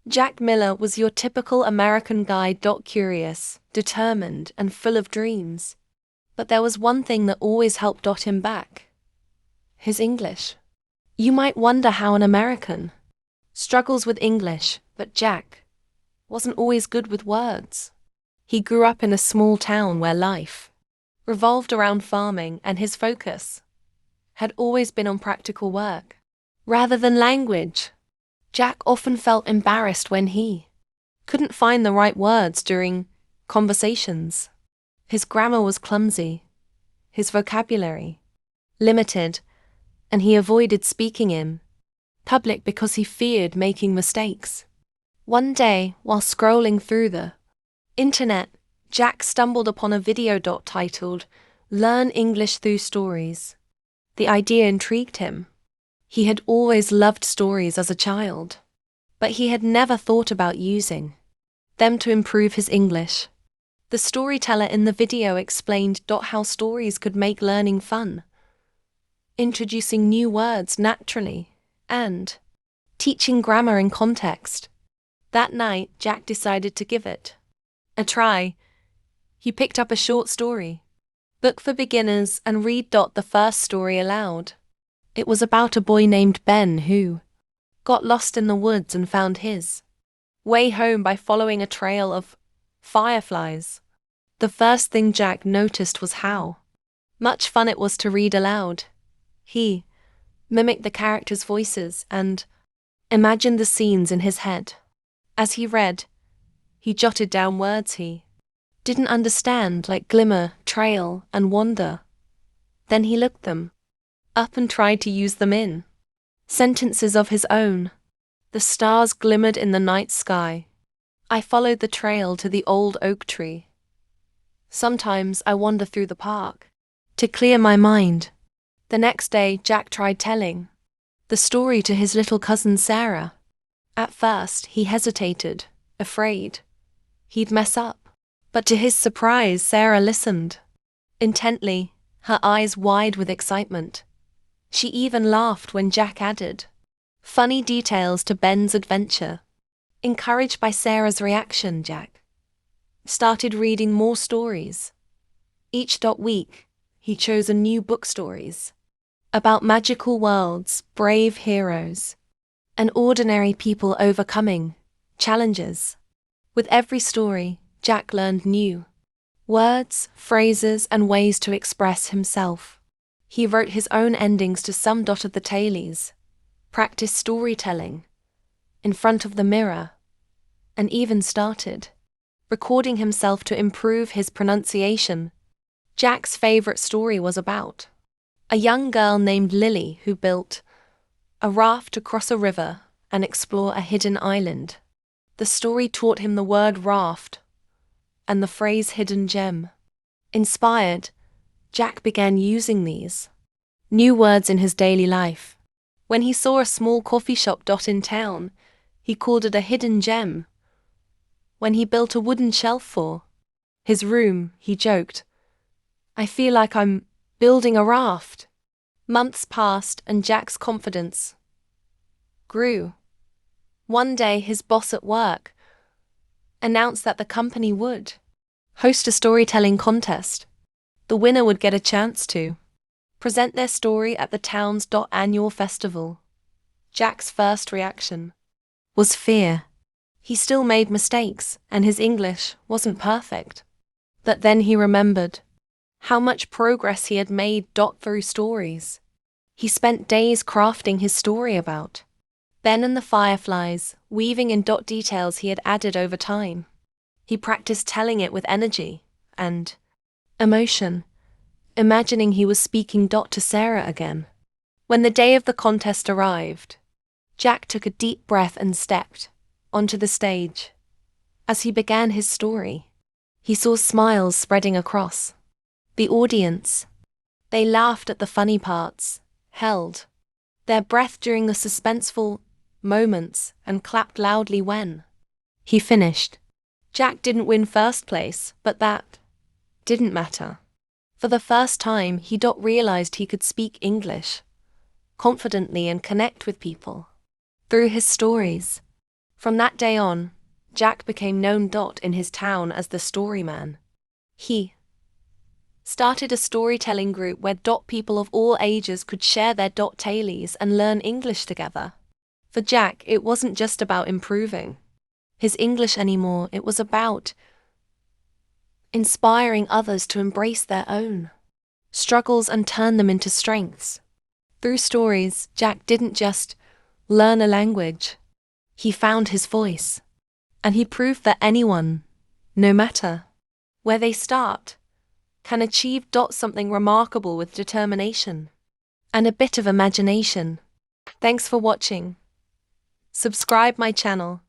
Jack Miller was your typical American guy. Curious, determined, and full of dreams. But there was one thing that always helped him back: his English. You might wonder how an American struggles with English, but Jack wasn't always good with words. He grew up in a small town where life revolved around farming, and his focus had always been on practical work rather than language. Jack often felt embarrassed when he couldn't find the right words during conversations. His grammar was clumsy, his vocabulary limited, and he avoided speaking in public because he feared making mistakes. One day, while scrolling through the internet, Jack stumbled upon a video titled "Learn English Through Stories." The idea intrigued him. He had always loved stories as a child, but he had never thought about using them to improve his English. The storyteller in the video explained how stories could make learning fun, introducing new words naturally, and teaching grammar in context. That night, Jack decided to give it a try. He picked up a short story book for beginners and read the first story aloud. It was about a boy named Ben who got lost in the woods and found his way home by following a trail of fireflies. The first thing Jack noticed was how much fun it was to read aloud. He mimicked the characters' voices and imagined the scenes in his head. As he read, he jotted down words he didn't understand, like glimmer, trail, and wander. Then he looked them up and tried to use them in sentences of his own. The stars glimmered in the night sky. I followed the trail to the old oak tree. Sometimes I wander through the park to clear my mind. The next day, Jack tried telling the story to his little cousin Sarah. At first, he hesitated, afraid he'd mess up. But to his surprise, Sarah listened intently, her eyes wide with excitement. She even laughed when Jack added funny details to Ben's adventure. Encouraged by Sarah's reaction, Jack started reading more stories. Each week, he chose a new book stories about magical worlds, brave heroes, and ordinary people overcoming challenges. With every story, Jack learned new words, phrases, and ways to express himself. He wrote his own endings to some of the tales, practiced storytelling in front of the mirror, and even started recording himself to improve his pronunciation. Jack's favorite story was about a young girl named Lily who built a raft to cross a river and explore a hidden island. The story taught him the word raft and the phrase hidden gem. Inspired, Jack began using these new words in his daily life. When he saw a small coffee shop in town, he called it a hidden gem. When he built a wooden shelf for his room, he joked, "I feel like I'm building a raft." Months passed and Jack's confidence grew. One day, his boss at work announced that the company would host a storytelling contest. The winner would get a chance to present their story at the town's annual festival. Jack's first reaction was fear. He still made mistakes, and his English wasn't perfect. But then he remembered how much progress he had made through stories. He spent days crafting his story about Ben and the fireflies, weaving in details he had added over time. He practiced telling it with energy and emotion, imagining he was speaking to Sarah again. When the day of the contest arrived, Jack took a deep breath and stepped onto the stage. As he began his story, he saw smiles spreading across the audience. They laughed at the funny parts, held their breath during the suspenseful moments, and clapped loudly when he finished. Jack didn't win first place, but that didn't matter. For the first time, he realized he could speak English confidently and connect with people through his stories. From that day on, Jack became known in his town as the Storyman. He started a storytelling group where people of all ages could share their tales and learn English together. For Jack, it wasn't just about improving his English anymore, it was about inspiring others to embrace their own struggles and turn them into strengths. Through stories, Jack didn't just learn a language, he found his voice. And he proved that anyone, no matter where they start, can achieve something remarkable with determination and a bit of imagination. Thanks for watching. Subscribe my channel